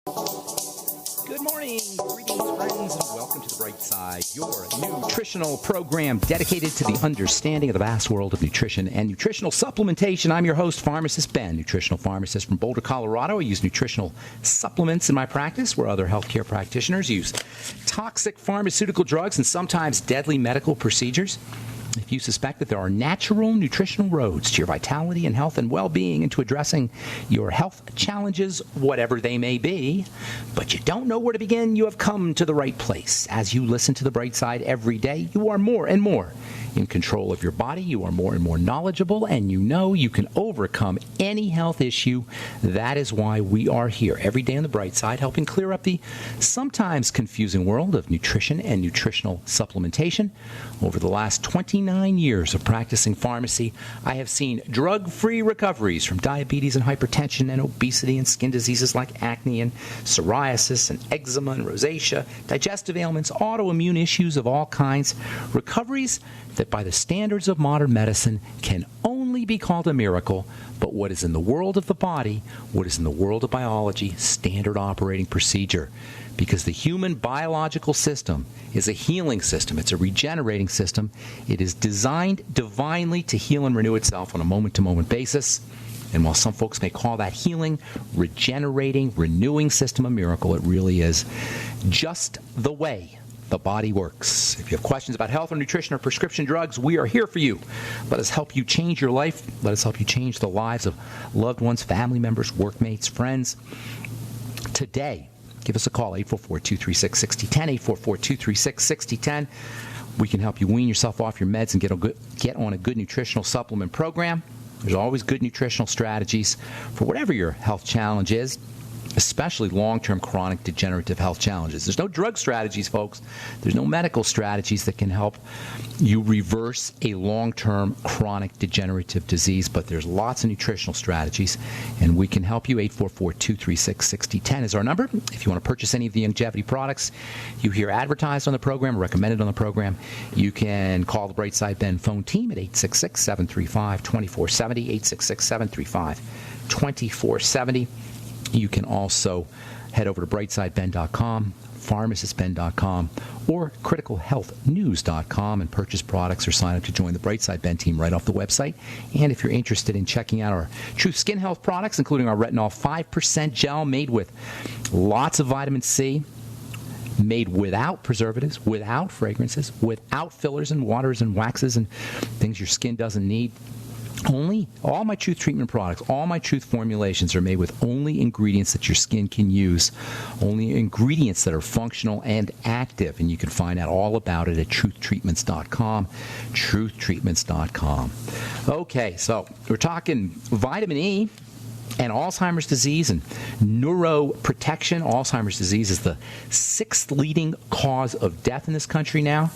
Good morning, greetings, friends, and welcome to The Bright Side, your nutritional program dedicated to the understanding of the vast world of nutrition and nutritional supplementation. I'm your host, Pharmacist Ben, nutritional pharmacist from Boulder, Colorado. I use nutritional supplements in my practice, where other healthcare practitioners use toxic pharmaceutical drugs and sometimes deadly medical procedures. If you suspect that there are natural nutritional roads to your vitality and health and well-being and to addressing your health challenges, whatever they may be, but you don't know where to begin, you have come to the right place. As you listen to The Bright Side every day, you are more and more in control of your body. You are more and more knowledgeable, and you know you can overcome any health issue. That is why we are here every day on The Bright Side, helping clear up the sometimes confusing world of nutrition and nutritional supplementation. Over the last 29 years of practicing pharmacy, I have seen drug-free recoveries from diabetes and hypertension and obesity and skin diseases like acne and psoriasis and eczema and rosacea, digestive ailments, autoimmune issues of all kinds, recoveries that by the standards of modern medicine can only be called a miracle, but what is in the world of the body, what is in the world of biology, standard operating procedure. Because the human biological system is a healing system. It's a regenerating system. It is designed divinely to heal and renew itself on a moment-to-moment basis. And while some folks may call that healing, regenerating, renewing system a miracle, it really is just the way the body works. If you have questions about health or nutrition or prescription drugs, we are here for you. Let us help you change your life. Let us help you change the lives of loved ones, family members, workmates, friends. Today, give us a call, 844-236-6010, 844-236-6010. We can help you wean yourself off your meds and get on a good nutritional supplement program. There's always good nutritional strategies for whatever your health challenge is, especially long-term chronic degenerative health challenges. There's no drug strategies, folks. There's no medical strategies that can help you reverse a long-term chronic degenerative disease, but there's lots of nutritional strategies, and we can help you. 844-236-6010 is our number. If you want to purchase any of the longevity products you hear advertised on the program, recommended on the program, you can call the Brightside Ben phone team at 866-735-2470, 866-735-2470. You can also head over to brightsideben.com, pharmacistben.com, or criticalhealthnews.com and purchase products or sign up to join the Brightside Ben team right off the website. And if you're interested in checking out our Truth Skin Health products, including our Retinol 5% gel made with lots of vitamin C, made without preservatives, without fragrances, without fillers and waters and waxes and things your skin doesn't need. All my Truth treatment products, all my Truth formulations are made with only ingredients that your skin can use, only ingredients that are functional and active, and you can find out all about it at truthtreatments.com, truthtreatments.com. Okay, so we're talking vitamin E and Alzheimer's disease and neuroprotection. Alzheimer's disease is the 6th leading cause of death in this country now,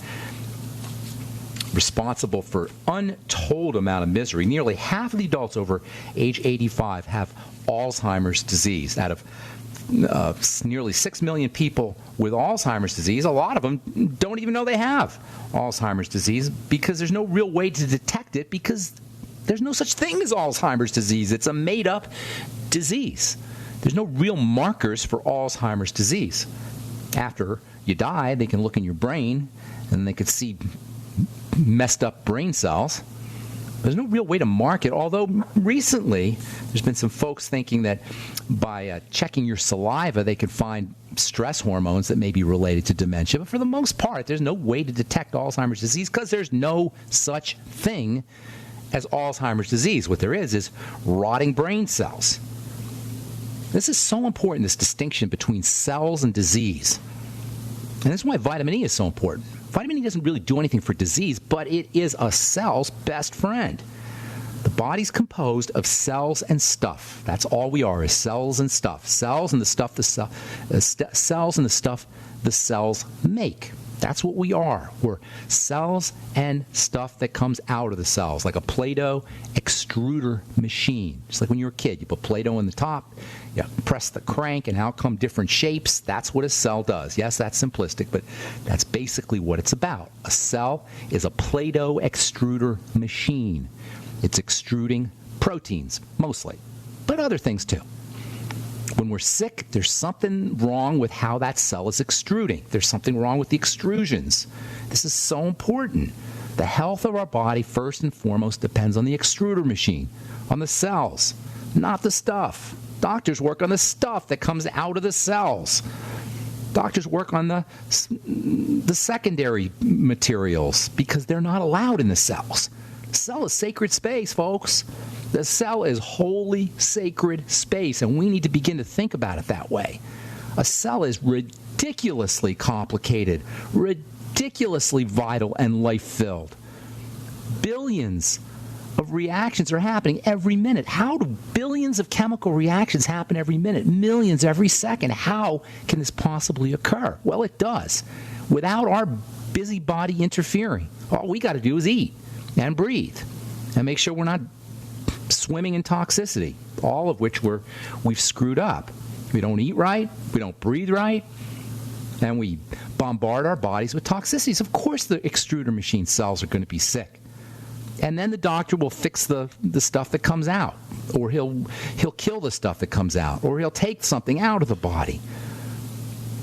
responsible for untold amount of misery. Nearly half of the adults over age 85 have Alzheimer's disease. Out of nearly 6 million people with Alzheimer's disease, a lot of them don't even know they have Alzheimer's disease because there's no real way to detect it, because there's no such thing as Alzheimer's disease. It's a made-up disease. There's no real markers for Alzheimer's disease. After you die, they can look in your brain and they could see messed up brain cells. There's no real way to mark it, although recently there's been some folks thinking that by checking your saliva they could find stress hormones that may be related to dementia. But for the most part, there's no way to detect Alzheimer's disease because there's no such thing as Alzheimer's disease. What there is rotting brain cells. This is so important, this distinction between cells and disease. And that's why vitamin E is so important. Vitamin E doesn't really do anything for disease, but it is a cell's best friend. The body's composed of cells and stuff. That's all we are, is cells and stuff. Cells and the stuff cells and the stuff the cells make. That's what we are. We're cells and stuff that comes out of the cells, like a Play-Doh extruder machine. Just like when you were a kid, you put Play-Doh on the top, you press the crank, and out come different shapes. That's what a cell does. Yes, that's simplistic, but that's basically what it's about. A cell is a Play-Doh extruder machine. It's extruding proteins, mostly, but other things too. When we're sick, there's something wrong with how that cell is extruding. There's something wrong with the extrusions. This is so important. The health of our body, first and foremost, depends on the extruder machine, on the cells, not the stuff. Doctors work on the stuff that comes out of the cells. Doctors work on the secondary materials because they're not allowed in the cells. The cell is sacred space, folks. The cell is holy, sacred space, and we need to begin to think about it that way. A cell is ridiculously complicated, ridiculously vital and life-filled. Billions of reactions are happening every minute. How do billions of chemical reactions happen every minute? Millions every second. How can this possibly occur? Well, it does. Without our busy body interfering. All we got to do is eat and breathe and make sure we're not swimming in toxicity, all of which we've screwed up. We don't eat right, we don't breathe right, and we bombard our bodies with toxicities. Of course the extruder machine cells are going to be sick. And then the doctor will fix the stuff that comes out, or he'll kill the stuff that comes out, or he'll take something out of the body.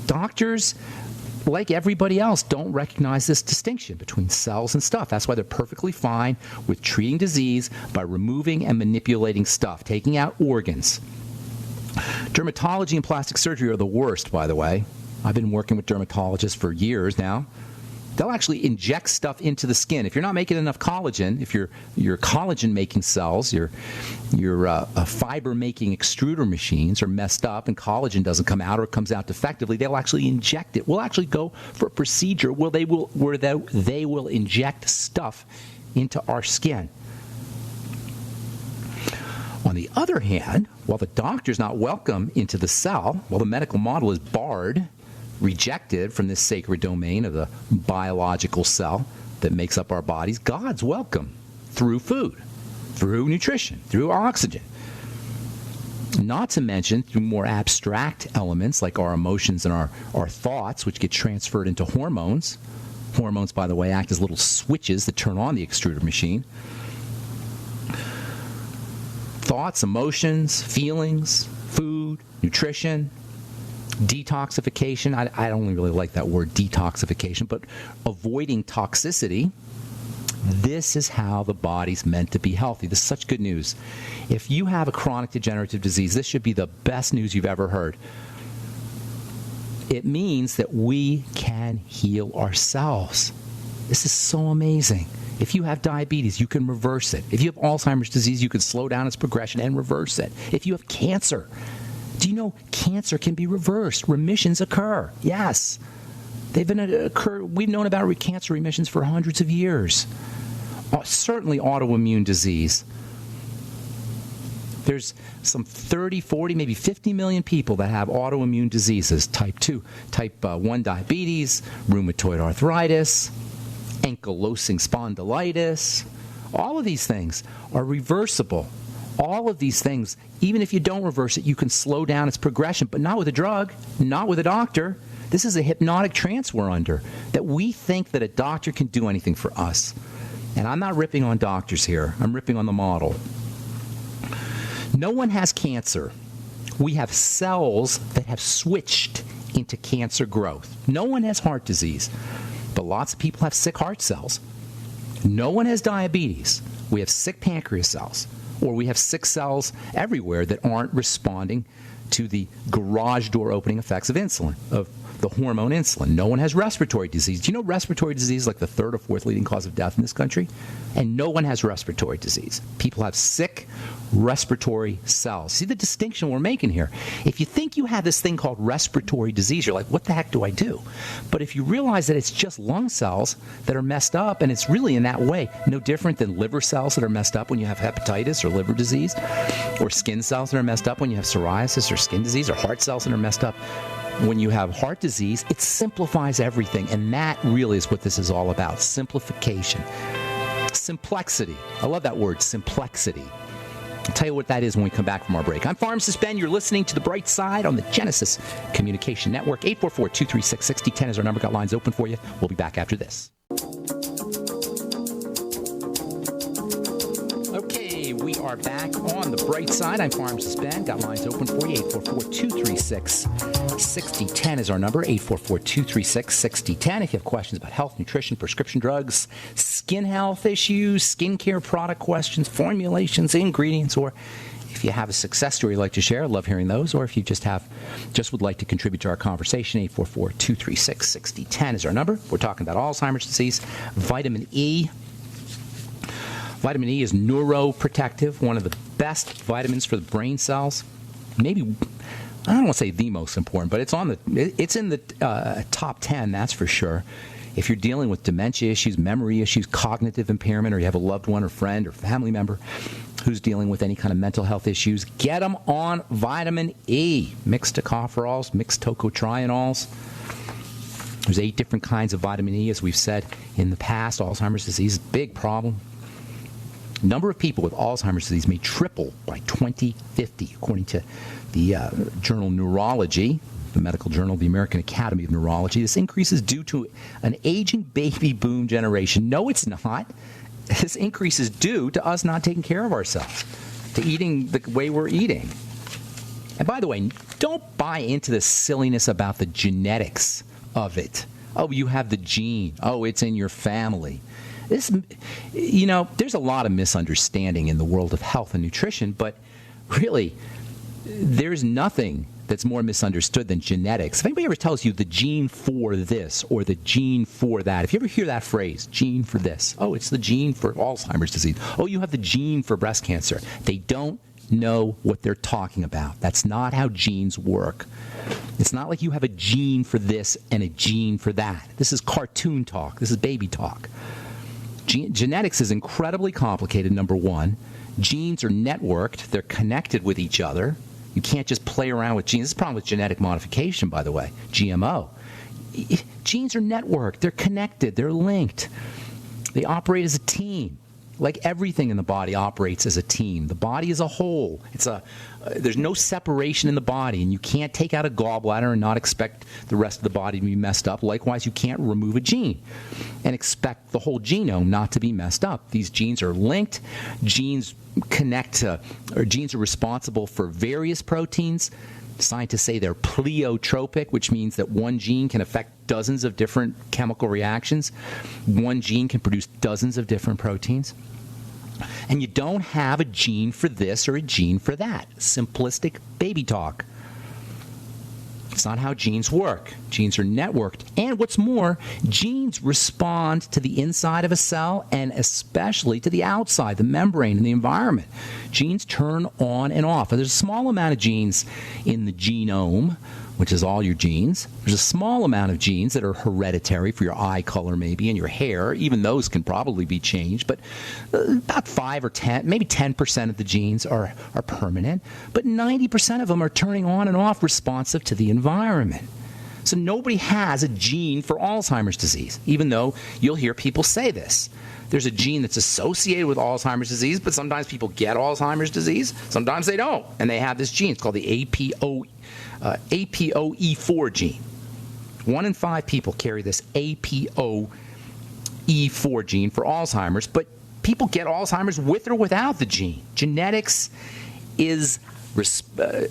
Doctors, like everybody else, don't recognize this distinction between cells and stuff. That's why they're perfectly fine with treating disease by removing and manipulating stuff, taking out organs. Dermatology and plastic surgery are the worst, by the way. I've been working with dermatologists for years now. They'll actually inject stuff into the skin. If you're not making enough collagen, if your collagen-making cells, your fiber-making extruder machines are messed up and collagen doesn't come out or it comes out defectively, they'll actually inject it. We'll actually go for a procedure where they will inject stuff into our skin. On the other hand, while the doctor's not welcome into the cell, while the medical model is barred, rejected from this sacred domain of the biological cell that makes up our bodies, God's welcome through food, through nutrition, through oxygen. Not to mention through more abstract elements like our emotions and our thoughts, which get transferred into hormones. Hormones, by the way, act as little switches that turn on the extruder machine. Thoughts, emotions, feelings, food, nutrition, detoxification. I don't really like that word detoxification, but avoiding toxicity. This is how the body's meant to be healthy. This is such good news. If you have a chronic degenerative disease, this should be the best news you've ever heard. It means that we can heal ourselves. This is so amazing. If you have diabetes, you can reverse it. If you have Alzheimer's disease, you can slow down its progression and reverse it. If you have cancer, do you know cancer can be reversed? Remissions occur. Yes. We've known about cancer remissions for hundreds of years. Certainly autoimmune disease. There's some 30, 40, maybe 50 million people that have autoimmune diseases, type 2, type 1 diabetes, rheumatoid arthritis, ankylosing spondylitis. All of these things are reversible. All of these things, even if you don't reverse it, you can slow down its progression, but not with a drug, not with a doctor. This is a hypnotic trance we're under, that we think that a doctor can do anything for us. And I'm not ripping on doctors here. I'm ripping on the model. No one has cancer. We have cells that have switched into cancer growth. No one has heart disease, but lots of people have sick heart cells. No one has diabetes. We have sick pancreas cells. Or we have sick cells everywhere that aren't responding to the garage door opening effects of insulin, of the hormone insulin. No one has respiratory disease. Do you know respiratory disease is like the third or fourth leading cause of death in this country? And no one has respiratory disease. People have sick respiratory cells. See the distinction we're making here? If you think you have this thing called respiratory disease, you're like, what the heck do I do? But if you realize that it's just lung cells that are messed up, and it's really in that way no different than liver cells that are messed up when you have hepatitis or liver disease, or skin cells that are messed up when you have psoriasis or skin disease, or heart cells that are messed up when you have heart disease, it simplifies everything. And that really is what this is all about, simplification. Simplexity. I love that word, simplexity. I'll tell you what that is when we come back from our break. I'm Pharmacist Ben. You're listening to The Bright Side on the Genesis Communication Network. 844-236-6010 is our number. Got lines open for you. We'll be back after this. Okay, we are are back on the bright side. I'm Pharmacist Ben. Got lines open for you. 844-236-6010 is our number. 844-236-6010. If you have questions about health, nutrition, prescription drugs, skin health issues, skincare product questions, formulations, ingredients, or if you have a success story you'd like to share, I love hearing those. Or if you just would like to contribute to our conversation, 844-236-6010 is our number. We're talking about Alzheimer's disease, vitamin E. Vitamin E is neuroprotective, one of the best vitamins for the brain cells. Maybe, I don't want to say the most important, but it's in the top 10, that's for sure. If you're dealing with dementia issues, memory issues, cognitive impairment, or you have a loved one or friend or family member who's dealing with any kind of mental health issues, get them on vitamin E. Mixed tocopherols, mixed tocotrienols. There's 8 different kinds of vitamin E, as we've said in the past. Alzheimer's disease is a big problem. Number of people with Alzheimer's disease may triple by 2050, according to the journal Neurology, the medical journal of the American Academy of Neurology. This increase is due to an aging baby boom generation. No, it's not. This increase is due to us not taking care of ourselves, to eating the way we're eating. And by the way, don't buy into the silliness about the genetics of it. Oh, you have the gene. Oh, it's in your family. There's a lot of misunderstanding in the world of health and nutrition, but really, there's nothing that's more misunderstood than genetics. If anybody ever tells you the gene for this or the gene for that, if you ever hear that phrase, gene for this, oh, it's the gene for Alzheimer's disease. Oh, you have the gene for breast cancer. They don't know what they're talking about. That's not how genes work. It's not like you have a gene for this and a gene for that. This is cartoon talk. This is baby talk. Genetics is incredibly complicated, number one. Genes are networked. They're connected with each other. You can't just play around with genes. This is the problem with genetic modification, by the way, GMO. Genes are networked. They're connected. They're linked. They operate as a team. Like everything in the body operates as a team. The body is a whole. There's no separation in the body, and you can't take out a gallbladder and not expect the rest of the body to be messed up. Likewise, you can't remove a gene and expect the whole genome not to be messed up. These genes are linked. Genes are responsible for various proteins. Scientists say they're pleiotropic, which means that one gene can affect dozens of different chemical reactions. One gene can produce dozens of different proteins. And you don't have a gene for this or a gene for that. Simplistic baby talk. It's not how genes work. Genes are networked. And what's more, genes respond to the inside of a cell and especially to the outside, the membrane and the environment. Genes turn on and off. There's a small amount of genes in the genome, which is all your genes. There's a small amount of genes that are hereditary for your eye color maybe and your hair. Even those can probably be changed. But about 5 or 10, maybe 10% of the genes are permanent. But 90% of them are turning on and off responsive to the environment. So nobody has a gene for Alzheimer's disease, even though you'll hear people say this. There's a gene that's associated with Alzheimer's disease, but sometimes people get Alzheimer's disease. Sometimes they don't. And they have this gene. It's called the APOE4 gene. 1 in 5 people carry this APOE4 gene for Alzheimer's, but people get Alzheimer's with or without the gene. Genetics is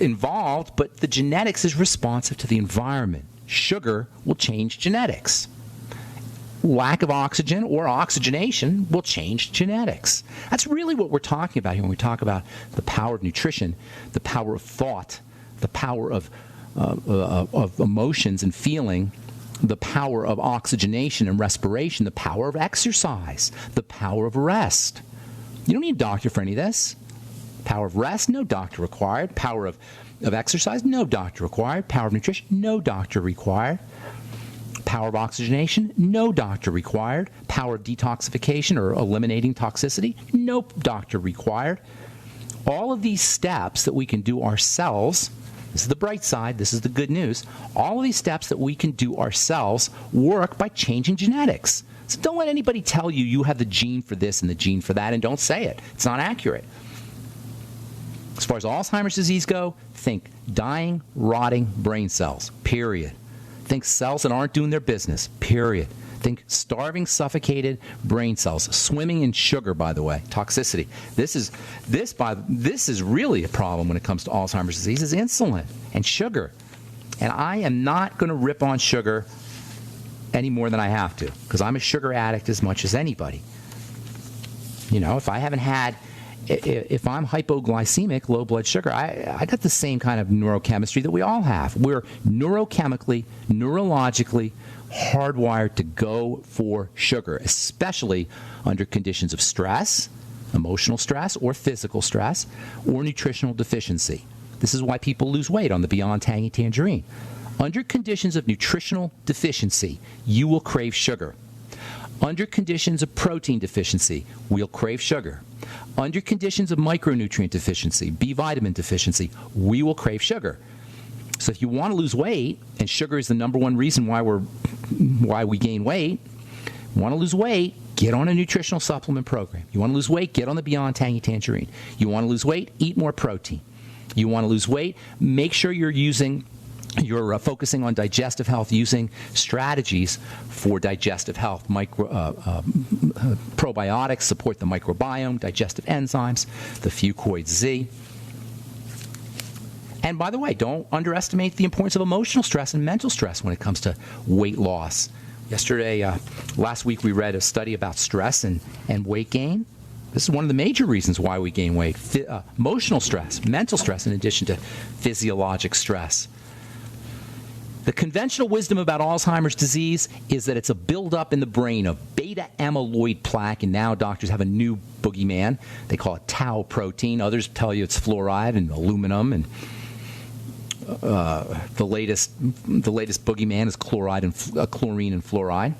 involved, but the genetics is responsive to the environment. Sugar will change genetics. Lack of oxygen or oxygenation will change genetics. That's really what we're talking about here when we talk about the power of nutrition, the power of thought, the power of emotions and feeling, the power of oxygenation and respiration, the power of exercise, the power of rest. You don't need a doctor for any of this. Power of rest, no doctor required. Power of exercise, no doctor required. Power of nutrition, no doctor required. Power of oxygenation, no doctor required. Power of detoxification or eliminating toxicity, no doctor required. All of these steps that we can do ourselves, this is the bright side, this is the good news, all of these steps that we can do ourselves work by changing genetics. So don't let anybody tell you you have the gene for this and the gene for that, and don't say it. It's not accurate. As far as Alzheimer's disease go, think dying, rotting brain cells, period. Think cells that aren't doing their business, period. Think starving, suffocated brain cells. Swimming in sugar, by the way. Toxicity. This is really a problem when it comes to Alzheimer's disease, is insulin and sugar. And I am not going to rip on sugar any more than I have to, because I'm a sugar addict as much as anybody. You know, if I'm hypoglycemic, low blood sugar, I got the same kind of neurochemistry that we all have. We're neurochemically, neurologically hardwired to go for sugar, especially under conditions of stress, emotional stress, or physical stress, or nutritional deficiency. This is why people lose weight on the Beyond Tangy Tangerine. Under conditions of nutritional deficiency, you will crave sugar. Under conditions of protein deficiency, we'll crave sugar. Under conditions of micronutrient deficiency, B vitamin deficiency, we will crave sugar. So if you want to lose weight, and sugar is the number one reason why we gain weight, want to lose weight, get on a nutritional supplement program. You want to lose weight, get on the Beyond Tangy Tangerine. You want to lose weight, eat more protein. You want to lose weight, make sure you're focusing on digestive health, using strategies for digestive health. Probiotics support the microbiome, digestive enzymes, the Fucoid Z. And by the way, don't underestimate the importance of emotional stress and mental stress when it comes to weight loss. Last week, we read a study about stress and weight gain. This is one of the major reasons why we gain weight. Emotional stress, mental stress, in addition to physiologic stress. The conventional wisdom about Alzheimer's disease is that it's a buildup in the brain of beta amyloid plaque, and now doctors have a new boogeyman. They call it tau protein. Others tell you it's fluoride and aluminum, and the latest boogeyman is chlorine and fluoride.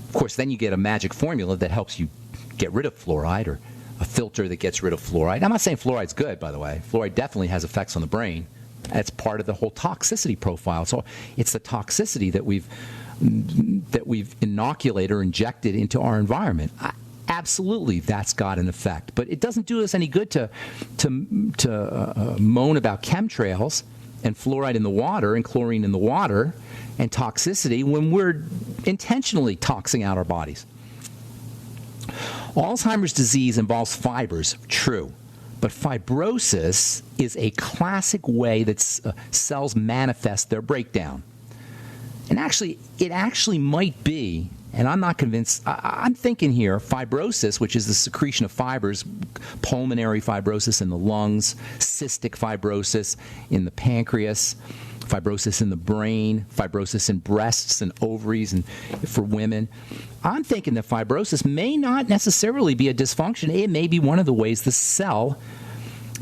Of course, then you get a magic formula that helps you get rid of fluoride, or a filter that gets rid of fluoride. I'm not saying fluoride's good, by the way. Fluoride definitely has effects on the brain. That's part of the whole toxicity profile. So it's the toxicity that we've inoculated or injected into our environment. Absolutely, that's got an effect. But it doesn't do us any good to moan about chemtrails and fluoride in the water and chlorine in the water and toxicity when we're intentionally toxing out our bodies. Alzheimer's disease involves fibers, true. But fibrosis is a classic way that cells manifest their breakdown. And it actually might be, and I'm not convinced, I'm thinking here, fibrosis, which is the secretion of fibers, pulmonary fibrosis in the lungs, cystic fibrosis in the pancreas, fibrosis in the brain, fibrosis in breasts and ovaries and for women. I'm thinking that fibrosis may not necessarily be a dysfunction. It may be one of the ways the cell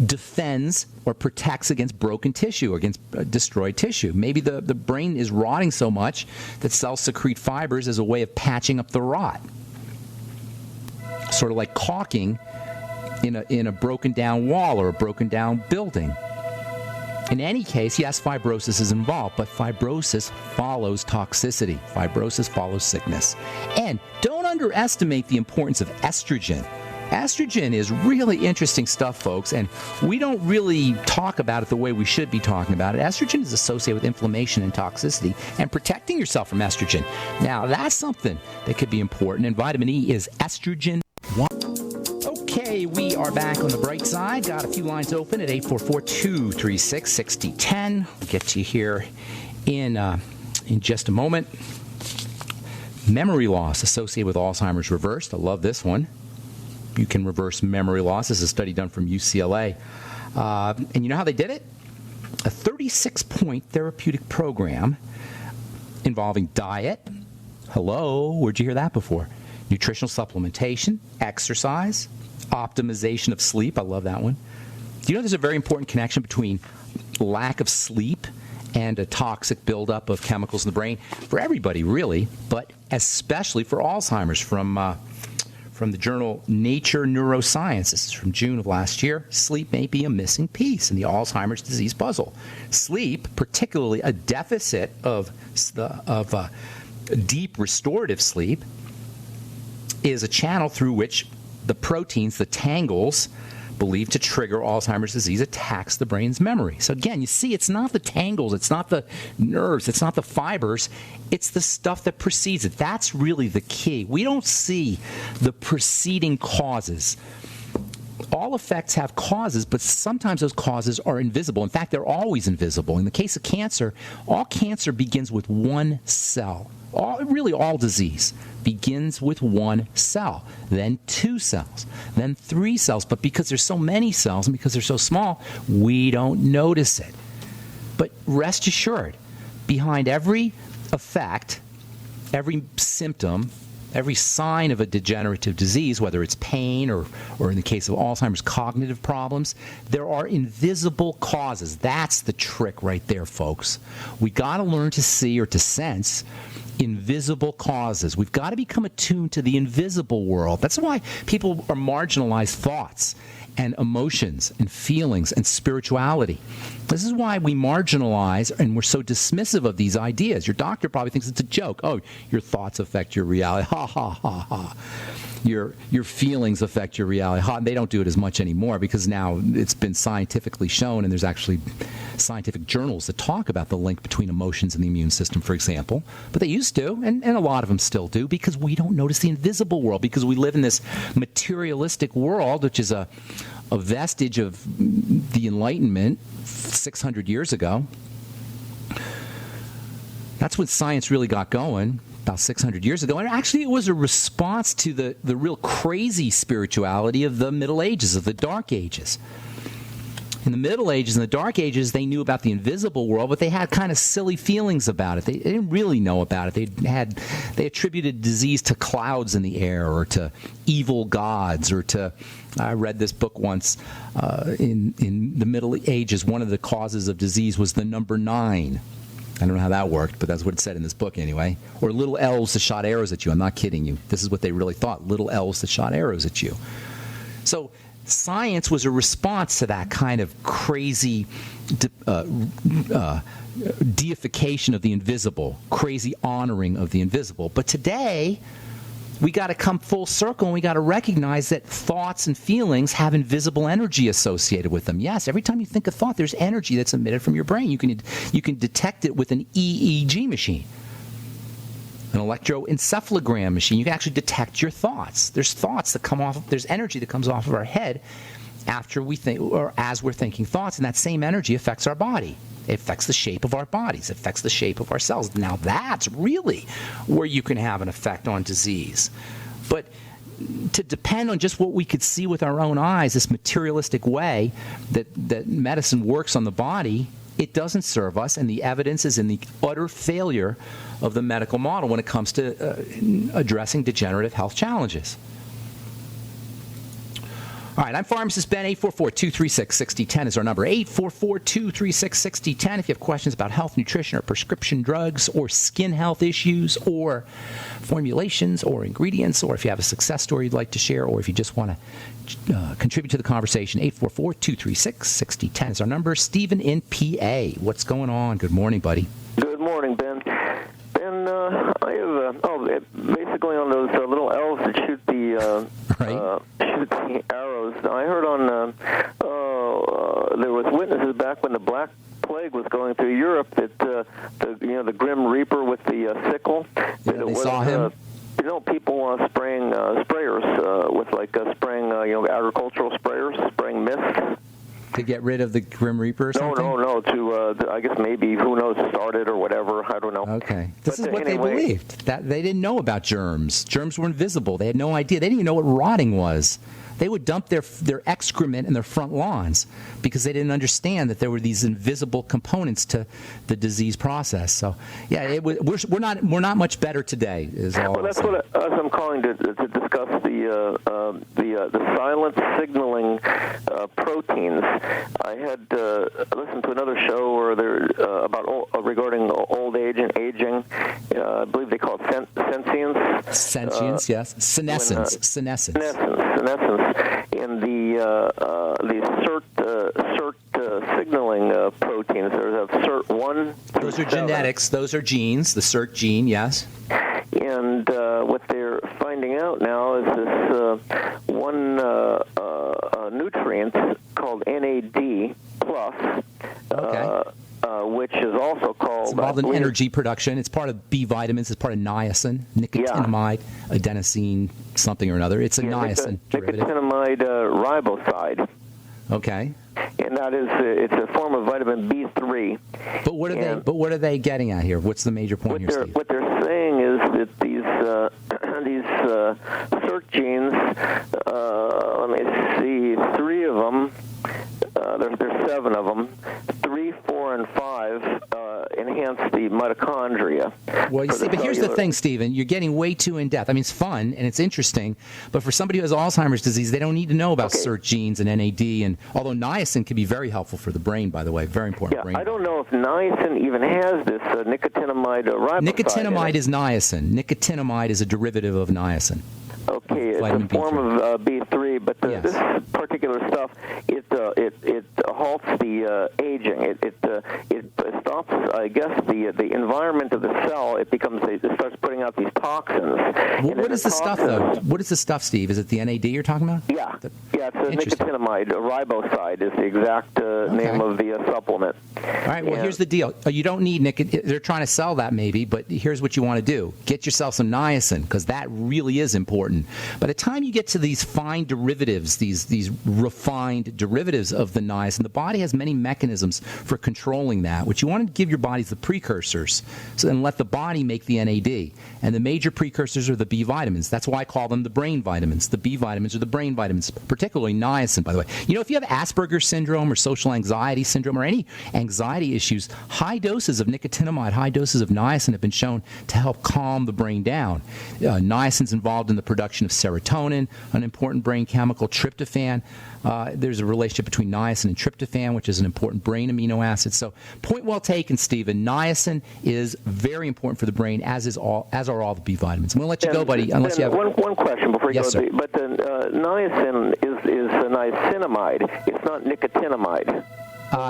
defends or protects against broken tissue, against destroyed tissue. Maybe the brain is rotting so much that cells secrete fibers as a way of patching up the rot. Sort of like caulking in a broken down wall or a broken down building. In any case, yes, fibrosis is involved, but fibrosis follows toxicity. Fibrosis follows sickness. And don't underestimate the importance of estrogen. Estrogen is really interesting stuff, folks, and we don't really talk about it the way we should be talking about it. Estrogen is associated with inflammation and toxicity and protecting yourself from estrogen. Now, that's something that could be important, and vitamin E is estrogen 1. Okay, we are back on the bright side. Got a few lines open at 844-236-6010. We'll get to you here in just a moment. Memory loss associated with Alzheimer's reversed. I love this one. You can reverse memory loss. This is a study done from UCLA. And you know how they did it? A 36-point therapeutic program involving diet. Hello, where'd you hear that before? Nutritional supplementation, exercise, optimization of sleep. I love that one. Do you know there's a very important connection between lack of sleep and a toxic buildup of chemicals in the brain? For everybody, really, but especially for Alzheimer's. From the journal Nature Neuroscience. This is from June of last year. Sleep may be a missing piece in the Alzheimer's disease puzzle. Sleep, particularly a deficit of deep restorative sleep, is a channel through which the proteins, the tangles, believed to trigger Alzheimer's disease, attacks the brain's memory. So again, you see, it's not the tangles, it's not the nerves, it's not the fibers, it's the stuff that precedes it. That's really the key. We don't see the preceding causes. All effects have causes, but sometimes those causes are invisible. In fact, they're always invisible. In the case of cancer, all cancer begins with one cell. All disease begins with one cell, then 2 cells, then 3 cells. But because there's so many cells and because they're so small, we don't notice it. But rest assured, behind every effect, every symptom, every sign of a degenerative disease, whether it's pain or in the case of Alzheimer's, cognitive problems, there are invisible causes. That's the trick right there, folks. We got to learn to see or to sense invisible causes. We've got to become attuned to the invisible world. That's why people are marginalized thoughts and emotions and feelings and spirituality. This is why we marginalize and we're so dismissive of these ideas. Your doctor probably thinks it's a joke. Oh, your thoughts affect your reality. Ha, ha, ha, ha. Your feelings affect your reality. Ha. They don't do it as much anymore because now it's been scientifically shown, and there's actually scientific journals that talk about the link between emotions and the immune system, for example. But they used to, and a lot of them still do, because we don't notice the invisible world, because we live in this materialistic world, which is a vestige of the Enlightenment 600 years ago. That's when science really got going, about 600 years ago. And actually, it was a response to the real crazy spirituality of the Middle Ages, of the Dark Ages. In the Middle Ages and the Dark Ages, they knew about the invisible world, but they had kind of silly feelings about it. They didn't really know about it. They attributed disease to clouds in the air, or to evil gods, or to... I read this book once in the Middle Ages. One of the causes of disease was the number 9. I don't know how that worked, but that's what it said in this book anyway. Or little elves that shot arrows at you. I'm not kidding you. This is what they really thought, little elves that shot arrows at you. So science was a response to that kind of crazy deification of the invisible, crazy honoring of the invisible. But today, we got to come full circle, and we got to recognize that thoughts and feelings have invisible energy associated with them. Yes, every time you think a thought, there's energy that's emitted from your brain. You can detect it with an EEG machine, an electroencephalogram machine. You can actually detect your thoughts. There's thoughts that come off. There's energy that comes off of our head after we think, or as we're thinking thoughts, and that same energy affects our body. It affects the shape of our bodies. It affects the shape of our cells. Now that's really where you can have an effect on disease. But to depend on just what we could see with our own eyes, this materialistic way that medicine works on the body, it doesn't serve us, and the evidence is in the utter failure of the medical model when it comes to addressing degenerative health challenges. All right, I'm Pharmacist Ben. 844-236-6010 is our number. 844-236-6010. If you have questions about health, nutrition, or prescription drugs, or skin health issues, or formulations, or ingredients, or if you have a success story you'd like to share, or if you just want to contribute to the conversation, 844-236-6010 is our number. Stephen in PA. What's going on? Good morning, buddy. Good morning, Ben. Ben, I have basically on those little elves that shoot the arrows. I heard on there was witnesses back when the Black Plague was going through Europe that the Grim Reaper with the sickle. Yeah, they saw him. People spraying sprayers with spraying agricultural sprayers, spraying mist. To get rid of the Grim Reaper or something? No. To I guess maybe, who knows, start it or whatever. I don't know. Okay. This is what they believed. That they didn't know about germs. Germs were invisible. They had no idea. They didn't even know what rotting was. They would dump their excrement in their front lawns because they didn't understand that there were these invisible components to the disease process. So, yeah, we're not much better today. Is all. Well, that's what I'm calling to discuss the silent signaling proteins. I had listened to another show where regarding old age and aging. I believe they call it sentience. Sentience, yes. Senescence. Senescence. And the SERT signaling proteins. There's a SERT1. Those are genetics. Those are genes. The SERT gene, yes. And what they're finding out now is this one nutrient called NAD+, which is also called... It's involved in energy production. It's part of B vitamins. It's part of niacin, nicotinamide, adenosine, something or another. It's a niacin derivative. Nicotinamide riboside. Okay. And that is, it's a form of vitamin B3. But what are they getting at here? What's the major point here, Steve? What they're saying is that these SERT genes, let me see, 3 of them, there's 7 of them, 3, 4, and 5 enhance the mitochondria. Well, you see, but here's the thing, Stephen. You're getting way too in-depth. I mean, it's fun and it's interesting, but for somebody who has Alzheimer's disease, they don't need to know about SERT genes and NAD, and although niacin can be very helpful for the brain, by the way, very important. Yeah, brain. I don't know if niacin even has this nicotinamide riboside. Nicotinamide is niacin. Nicotinamide is a derivative of niacin. Okay, it's Vitamin a form B3. of B3, but this particular stuff, it halts the aging. It stops, I guess, the environment of the cell. It starts putting out these toxins. What is the stuff, though? What is the stuff, Steve? Is it the NAD you're talking about? Yeah, it's a nicotinamide. Riboside is the exact name of the supplement. All right, well, here's the deal. You don't need nicotine. They're trying to sell that maybe, but here's what you want to do. Get yourself some niacin, because that really is important. By the time you get to these fine derivatives, these refined derivatives of the niacin, the body has many mechanisms for controlling that. What you want to give your body is the precursors, and let the body make the NAD. And the major precursors are the B vitamins. That's why I call them the brain vitamins. The B vitamins are the brain vitamins, particularly niacin, by the way. You know, if you have Asperger's syndrome or social anxiety syndrome or any anxiety issues, high doses of nicotinamide, high doses of niacin have been shown to help calm the brain down. Niacin's involved in the production of serotonin, an important brain chemical, tryptophan. There's a relationship between niacin and tryptophan, which is an important brain amino acid. So, point well taken, Stephen. Niacin is very important for the brain, as are all the B vitamins. I'm going to let you go, buddy. Unless you have one question before you go. Sir. But the niacin is a niacinamide. It's not nicotinamide.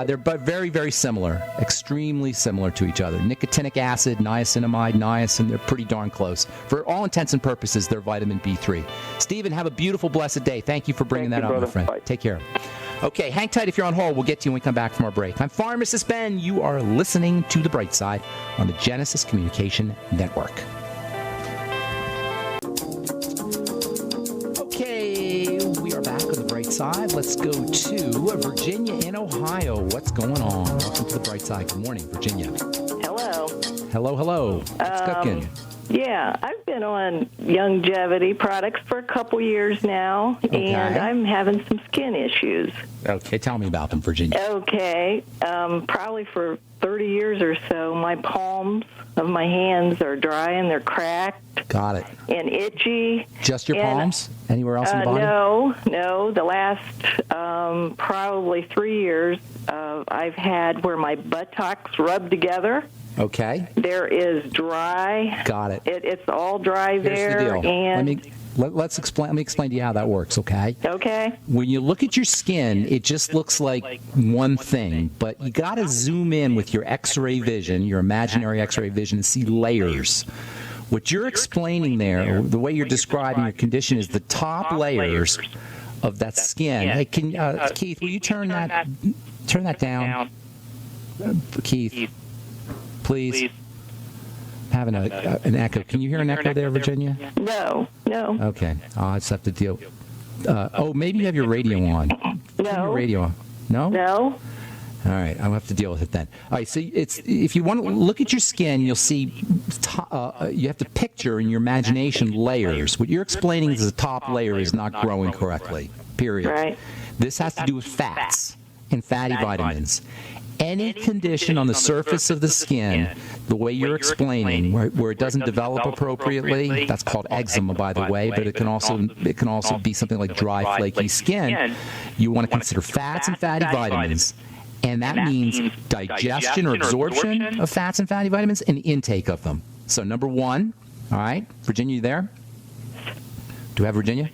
They're very, very similar, extremely similar to each other. Nicotinic acid, niacinamide, niacin, they're pretty darn close. For all intents and purposes, they're vitamin B3. Stephen, have a beautiful, blessed day. Thank you for bringing that up, my friend. Bye. Take care. Okay, hang tight if you're on hold. We'll get to you when we come back from our break. I'm Pharmacist Ben. You are listening to The Bright Side on the Genesis Communication Network. Okay, we are back on The Bright Side. Let's go to Virginia in Ohio. What's going on? Welcome to The Bright Side. Good morning, Virginia. Hello. Hello. What's cooking? Yeah, I've been on longevity products for a couple years now, and I'm having some skin issues. Okay, tell me about them, Virginia. Okay, probably for 30 years or so, my palms of my hands are dry and they're cracked. Got it. And itchy. Just your palms? Anywhere else in the body? No. The last probably 3 years, I've had where my buttocks rub together. Okay. There is dry. Got it. It's all dry Here's there. the deal. And Let me explain to you how that works, okay? Okay. When you look at your skin, it just looks like one thing, but you got to zoom in with your X-ray vision, your imaginary X-ray vision, and see layers. What you're explaining there, the way you're describing your condition, is the top layers of that skin. Hey, Keith, will you turn that down? Keith, please. Having an echo. Can you hear an echo there, Virginia? No. Okay. I just have to deal. Maybe you have your radio on. No. Your radio on. No? No. All right. I'll have to deal with it then. All right. So if you want to look at your skin, you'll see you have to picture in your imagination layers. What you're explaining is the top layer is not growing correctly. Period. Right. This has to do with fats and fatty vitamins. Any condition on the surface of the skin, the way you're explaining, where it doesn't develop appropriately, that's called eczema, by the way, but it can also be something like dry, flaky skin. You want to consider fats and fatty vitamins, and that means digestion or absorption of fats and fatty vitamins and intake of them. So number one, all right, Virginia, you there? Do we have Virginia?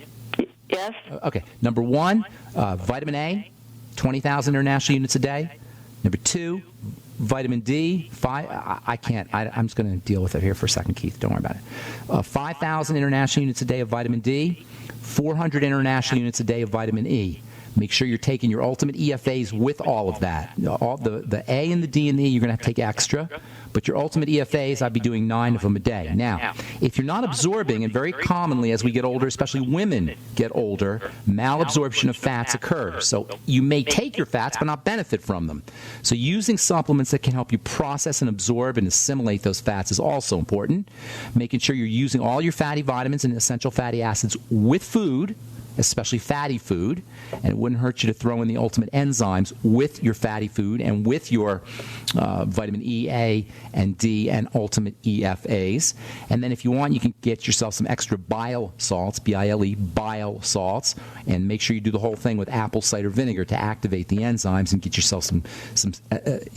Yes. Okay. Number one, vitamin A, 20,000 international units a day. Number two, vitamin D. I can't. I'm just going to deal with it here for a second, Keith. Don't worry about it. 5,000 international units a day of vitamin D, 400 international units a day of vitamin E. Make sure you're taking your ultimate EFAs with all of that. All the A and the D and the E, you're going to have to take extra. But your ultimate EFAs, I'd be doing 9 of them a day. Now, if you're not absorbing, and very commonly as we get older, especially women get older, malabsorption of fats occurs. So you may take your fats but not benefit from them. So using supplements that can help you process and absorb and assimilate those fats is also important. Making sure you're using all your fatty vitamins and essential fatty acids with food, especially fatty food, and it wouldn't hurt you to throw in the ultimate enzymes with your fatty food and with your vitamin E, A, and D, and ultimate EFAs. And then if you want, you can get yourself some extra bile salts, B-I-L-E, bile salts, and make sure you do the whole thing with apple cider vinegar to activate the enzymes and get yourself some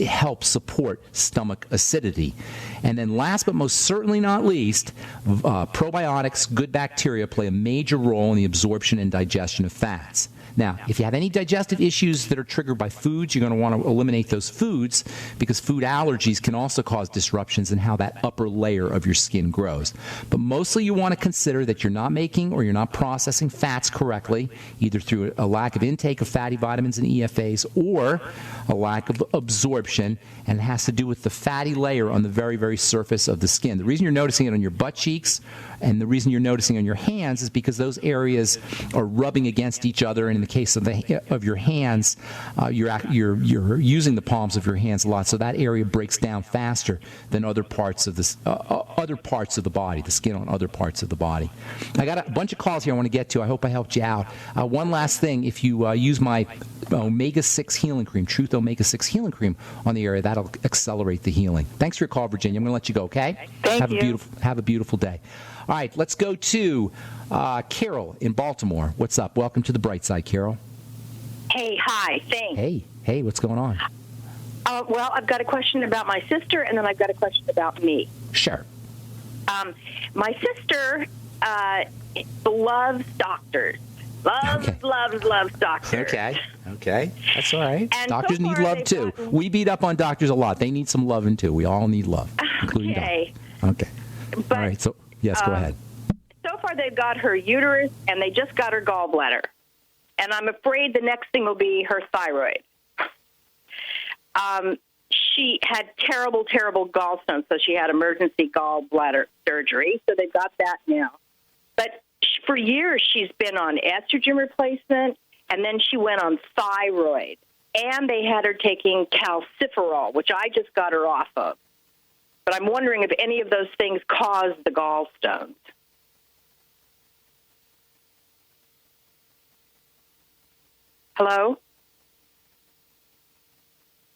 help support stomach acidity. And then last but most certainly not least, probiotics, good bacteria, play a major role in the absorption and digestion of fats. Now, if you have any digestive issues that are triggered by foods, you're going to want to eliminate those foods because food allergies can also cause disruptions in how that upper layer of your skin grows. But mostly you want to consider that you're not making or you're not processing fats correctly, either through a lack of intake of fatty vitamins and EFAs or a lack of absorption, and it has to do with the fatty layer on the very, very surface of the skin. The reason you're noticing it on your butt cheeks and the reason you're noticing on your hands is because those areas are rubbing against each other, and in the case of your hands, you're using the palms of your hands a lot, so that area breaks down faster than other parts of the body, the skin on other parts of the body. I got a bunch of calls here I want to get to. I hope I helped you out. One last thing, if you use my omega-6 healing cream, Truth omega-6 healing cream on the area, that'll accelerate the healing. Thanks for your call, Virginia. I'm going to let you go, okay? Thank you. Have a beautiful day. All right, let's go to Carol in Baltimore. What's up? Welcome to the bright side, Carol. Hey, hi, thanks. Hey, what's going on? Well, I've got a question about my sister, and then I've got a question about me. Sure. My sister loves doctors. Loves doctors. Okay. That's all right. And Doctors so need far love, they've too. gotten- We beat up on doctors a lot. They need some loving, too. We all need love, including Okay. doctors. Okay. But, all right, so, yes, go ahead. So far, they've got her uterus, and they just got her gallbladder. And I'm afraid the next thing will be her thyroid. She had terrible gallstones, so she had emergency gallbladder surgery. So they've got that now. But for years, she's been on estrogen replacement, and then she went on thyroid. And they had her taking calciferol, which I just got her off of. But I'm wondering if any of those things caused the gallstones. Hello?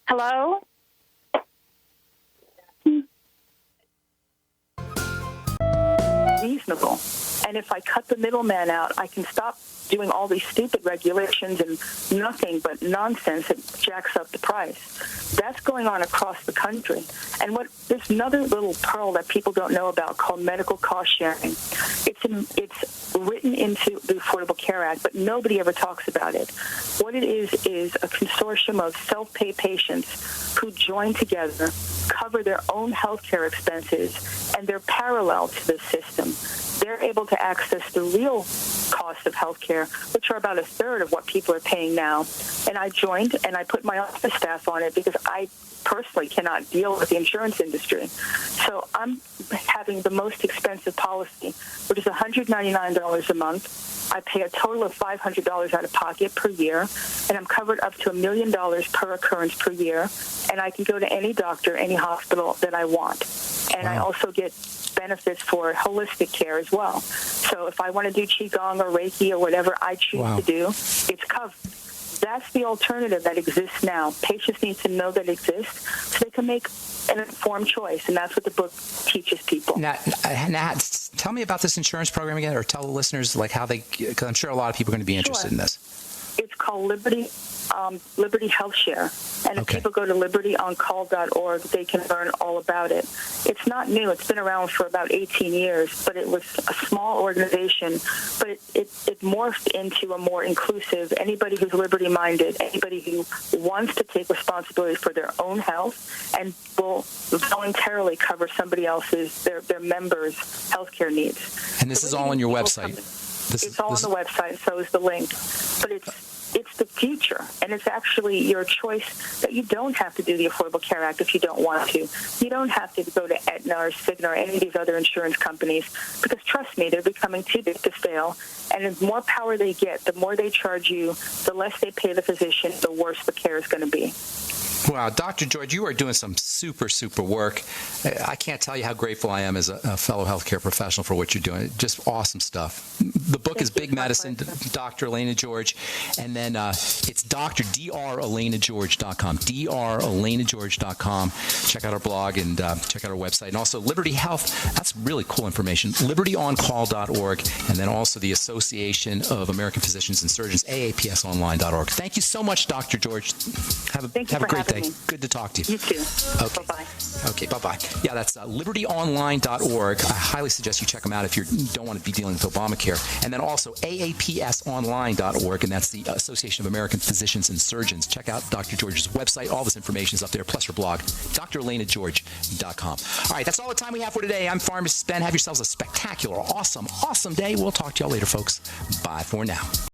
Hello? Reasonable. And if I cut the middleman out, I can stop doing all these stupid regulations and nothing but nonsense that jacks up the price. That's going on across the country. And there's another little pearl that people don't know about called medical cost sharing. It's written into the Affordable Care Act, but nobody ever talks about it. What it is a consortium of self-pay patients who join together, cover their own health care expenses, and they're parallel to the system. They're able to access the real costs of health care, which are about a third of what people are paying now. And I joined, and I put my office staff on it because I personally cannot deal with the insurance industry. So I'm having the most expensive policy, which is $199 a month. I pay a total of $500 out of pocket per year, and I'm covered up to $1 million per occurrence per year, and I can go to any doctor, any hospital that I want. And I also get benefits for holistic care as well. So if I want to do Qigong or Reiki or whatever I choose to do, it's covered. That's the alternative that exists now. Patients need to know that it exists so they can make an informed choice, and that's what the book teaches people. Now, tell me about this insurance program again, or tell the listeners like how they, because I'm sure a lot of people are going to be interested in this. It's called Liberty Liberty Health Share. And if people go to libertyoncall.org, they can learn all about it. It's not new. It's been around for about 18 years, but it was a small organization. But it morphed into a more inclusive, anybody who's liberty-minded, anybody who wants to take responsibility for their own health and will voluntarily cover somebody else's, their members' healthcare needs. And this is all on your website. It's all on the website, so is the link. But it's the future, and it's actually your choice that you don't have to do the Affordable Care Act if you don't want to. You don't have to go to Aetna or Cigna or any of these other insurance companies, because trust me, they're becoming too big to fail, and the more power they get, the more they charge you, the less they pay the physician, the worse the care is going to be. Wow, Dr. George, you are doing some super, super work. I can't tell you how grateful I am as a fellow healthcare professional for what you're doing. Just awesome stuff. The book is Big Medicine, Dr. Elena George, and then it's drelenageorge.com, drelenageorge.com. Check out our blog and check out our website. And also Liberty Health, that's really cool information, libertyoncall.org, and then also the Association of American Physicians and Surgeons, aapsonline.org. Thank you so much, Dr. George. Have a great day. Good to talk to you. You too. Okay. Bye-bye. Okay, bye-bye. Yeah, that's libertyonline.org. I highly suggest you check them out if you don't want to be dealing with Obamacare. And then also aapsonline.org, and that's the Association of American Physicians and Surgeons. Check out Dr. George's website. All this information is up there, plus her blog, drelenageorge.com. All right, that's all the time we have for today. I'm Pharmacist Ben. Have yourselves a spectacular, awesome day. We'll talk to y'all later, folks. Bye for now.